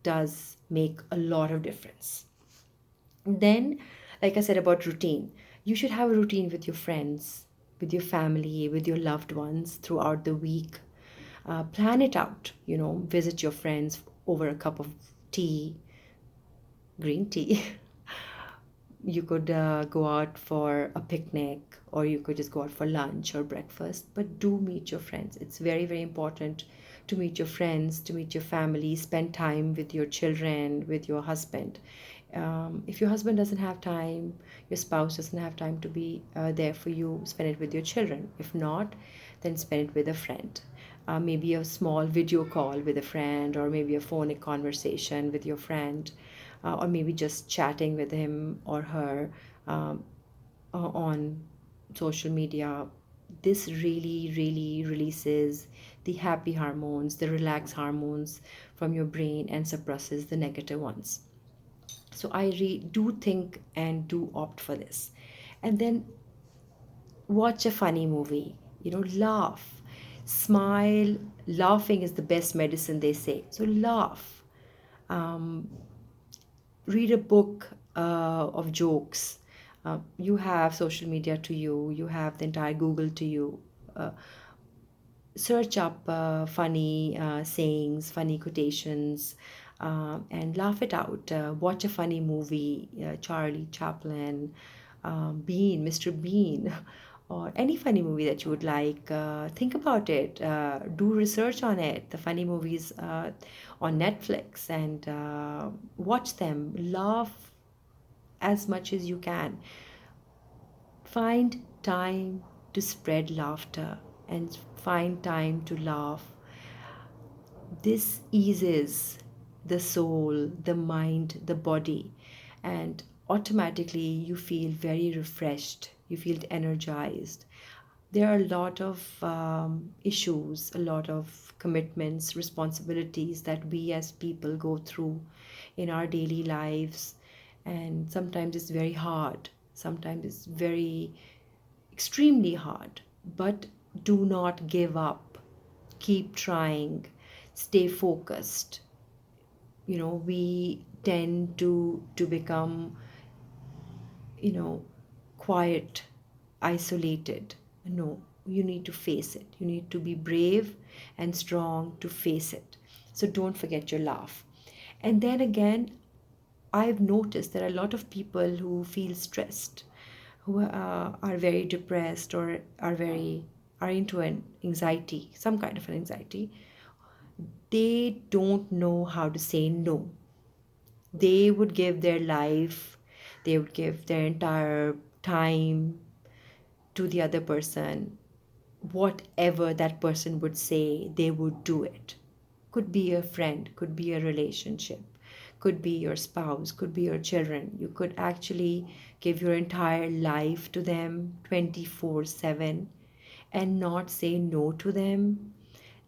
does make a lot of difference. Then, like I said about routine, you should have a routine with your friends, with your family, with your loved ones throughout the week. Plan it out, visit your friends over a cup of tea, green tea. You could go out for a picnic, or you could just go out for lunch or breakfast, but do meet your friends. It's very, very important to meet your friends, to meet your family, spend time with your children, with your husband. If your husband doesn't have time, your spouse doesn't have time to be there for you, spend it with your children. If not, then spend it with a friend. Maybe a small video call with a friend, or maybe a phonic conversation with your friend, or maybe just chatting with him or her um, on social media. This really, really releases the happy hormones, the relax hormones from your brain, and suppresses the negative ones. So I do think and do opt for this. And then watch a funny movie, laugh, smile. Laughing is the best medicine, they say. So laugh. Um, Read a book of jokes. You have social media to you, you have the entire Google to you. Search up funny sayings, funny quotations, and laugh it out. Watch a funny movie, Charlie Chaplin, Mr. Bean, or any funny movie that you would like. Think about it, do research on it, the funny movies on Netflix, and watch them. Laugh as much as you can. Find time to spread laughter and find time to laugh. This eases the soul, the mind, the body, and automatically you feel very refreshed, you feel energized. There are a lot of issues, a lot of commitments, responsibilities that we as people go through in our daily lives, and sometimes it's very hard, sometimes it's very extremely hard. But do not give up, keep trying, stay focused. We tend to become, you know quiet, isolated. No, you need to face it. You need to be brave and strong to face it. So don't forget your laugh. And then again, I've noticed there are a lot of people who feel stressed, who are very depressed, or are into an anxiety, some kind of an anxiety. They don't know how to say no. They would give their life, they would give their entire time to the other person. Whatever that person would say, they would do it. Could be a friend, could be a relationship, could be your spouse, could be your children. You could actually give your entire life to them 24/7 and not say no to them.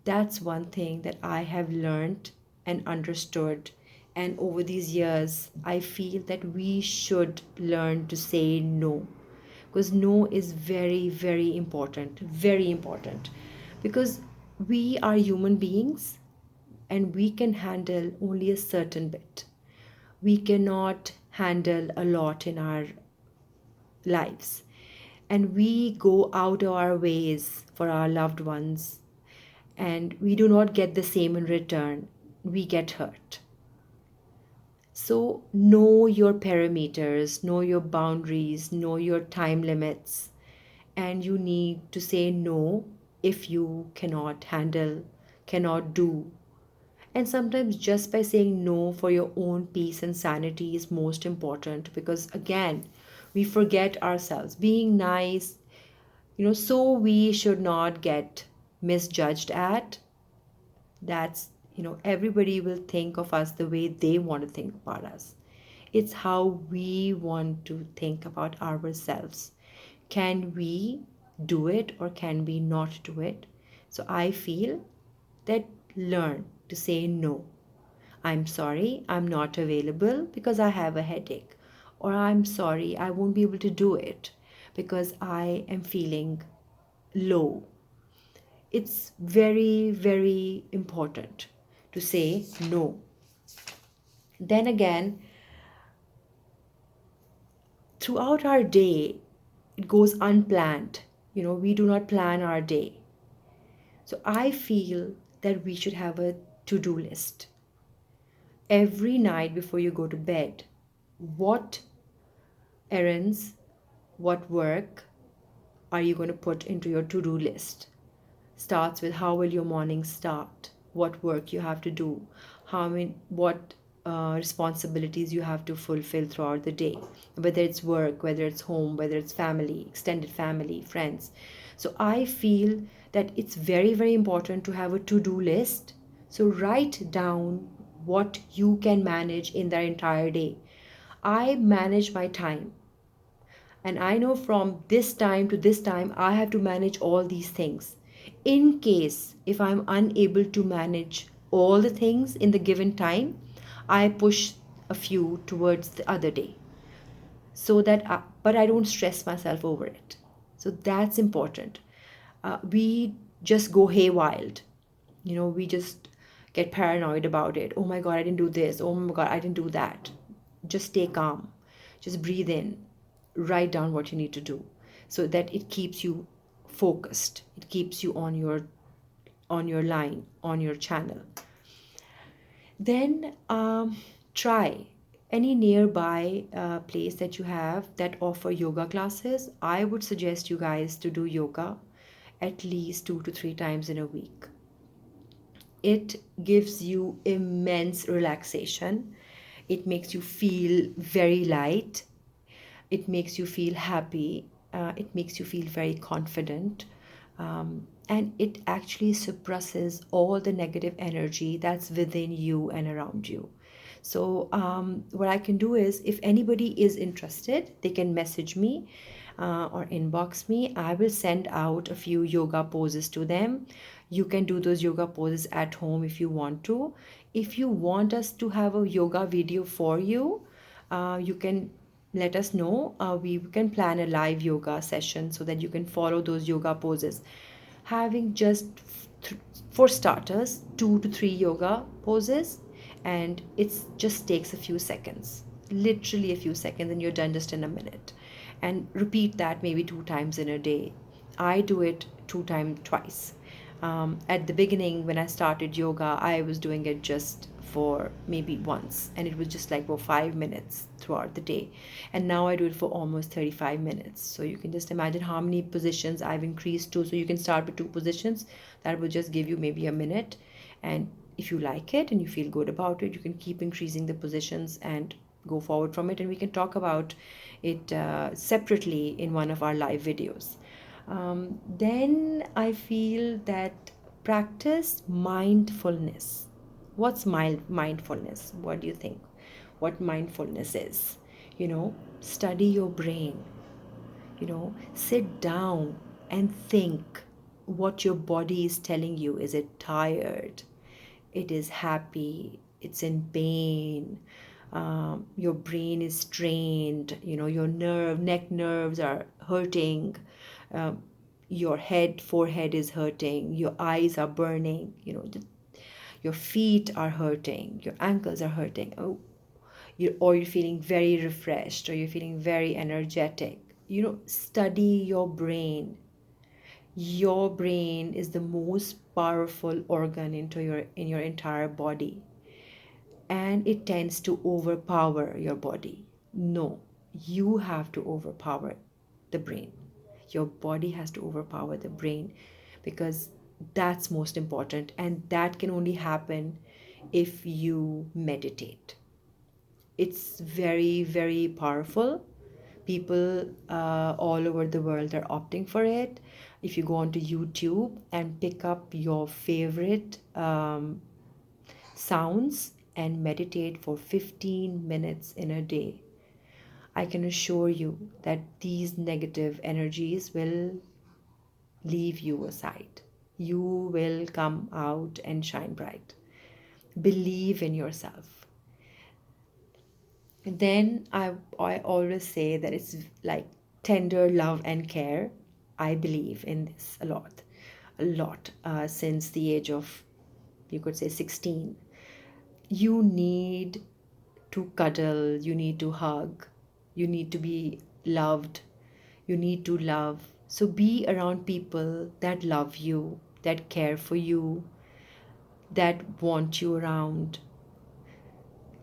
That's one thing that I have learned and understood. And over these years, I feel that we should learn to say no, because no is very, very important, very important. Because we are human beings, and we can handle only a certain bit. We cannot handle a lot in our lives, and we go out of our ways for our loved ones, and we do not get the same in return. We get hurt. So know your parameters, know your boundaries, know your time limits, and you need to say no if you cannot handle, cannot do. And sometimes just by saying no for your own peace and sanity is most important, because again, we forget ourselves. Being nice, so we should not get misjudged at. That's, everybody will think of us the way they want to think about us. It's how we want to think about ourselves. Can we do it, or can we not do it? So I feel that learn to say no. I'm sorry, I'm not available because I have a headache. Or I'm sorry, I won't be able to do it because I am feeling low. It's very, very important to say no. Then again, throughout our day, it goes unplanned. We do not plan our day. So I feel that we should have a to do list every night before you go to bed. What errands, what work are you going to put into your to do list? Starts with how will your morning start, what work you have to do, what responsibilities you have to fulfill throughout the day, whether it's work, whether it's home, whether it's family, extended family, friends. So I feel that it's very, very important to have a to do list. So write down what you can manage in the entire day. I manage my time, and I know from this time to this time I have to manage all these things. In case if I'm unable to manage all the things in the given time, I push a few towards the other day, so that but I don't stress myself over it. So that's important. We just go haywire. We just get paranoid about it. Oh my god, I didn't do this. Oh my god, I didn't do that. Just stay calm, just breathe in, write down what you need to do, so that it keeps you focused, it keeps you on your line, on your channel. Then try any nearby place that you have that offer yoga classes. I would suggest you guys to do yoga at least 2 to 3 times in a week. It gives you immense relaxation. It makes you feel very light. It makes you feel happy. It makes you feel very confident. And it actually suppresses all the negative energy that's within you and around you. So, what I can do is, if anybody is interested, they can message me or inbox me. I will send out a few yoga poses to them. You can do those yoga poses at home if you want to. If you want us to have a yoga video for you, you can let us know. We can plan a live yoga session so that you can follow those yoga poses. Having just for starters 2 to 3 yoga poses, and it just takes a few seconds, literally a few seconds, and you're done just in a minute. And repeat that maybe 2 times in a day. I do it twice. At the beginning, when I started yoga, I was doing it just for maybe once, and it was just like for 5 minutes throughout the day. And now I do it for almost 35 minutes. So you can just imagine how many positions I've increased to. So you can start with 2 positions, that will just give you maybe a minute. And if you like it and you feel good about it, you can keep increasing the positions and go forward from it. And we can talk about it separately in one of our live videos. Then I feel that practice mindfulness. What's mindfulness? What do you think? What mindfulness is? Study your brain. Sit down and think what your body is telling you. Is it tired? It is happy? It's in pain? Your brain is strained. Your neck nerves are hurting. um, your forehead is hurting, your eyes are burning, your feet are hurting, your ankles are hurting. Or you're feeling very refreshed, or you're feeling very energetic. Study your brain. Your brain is the most powerful organ in your entire body, and it tends to overpower your body. No, you have to overpower the brain. Your body has to overpower the brain, because that's most important, and that can only happen if you meditate. It's very, very powerful. People all over the world are opting for it. If you go onto YouTube and pick up your favorite sounds and meditate for 15 minutes in a day, I can assure you that these negative energies will leave you aside. You will come out and shine bright. Believe in yourself. And then I always say that it's like tender love and care. I believe in this a lot, since the age of, you could say, 16. You need to cuddle, you need to hug, you need to be loved, you need to love. So be around people that love you, that care for you, that want you around.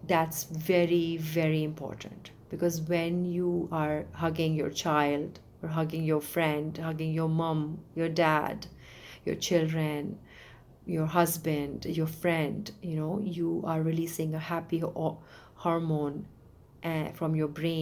That's very, very important, because when you are hugging your child or hugging your friend, hugging your mom, your dad, your children, your husband, your friend, you know, you are releasing a happy hormone from your brain.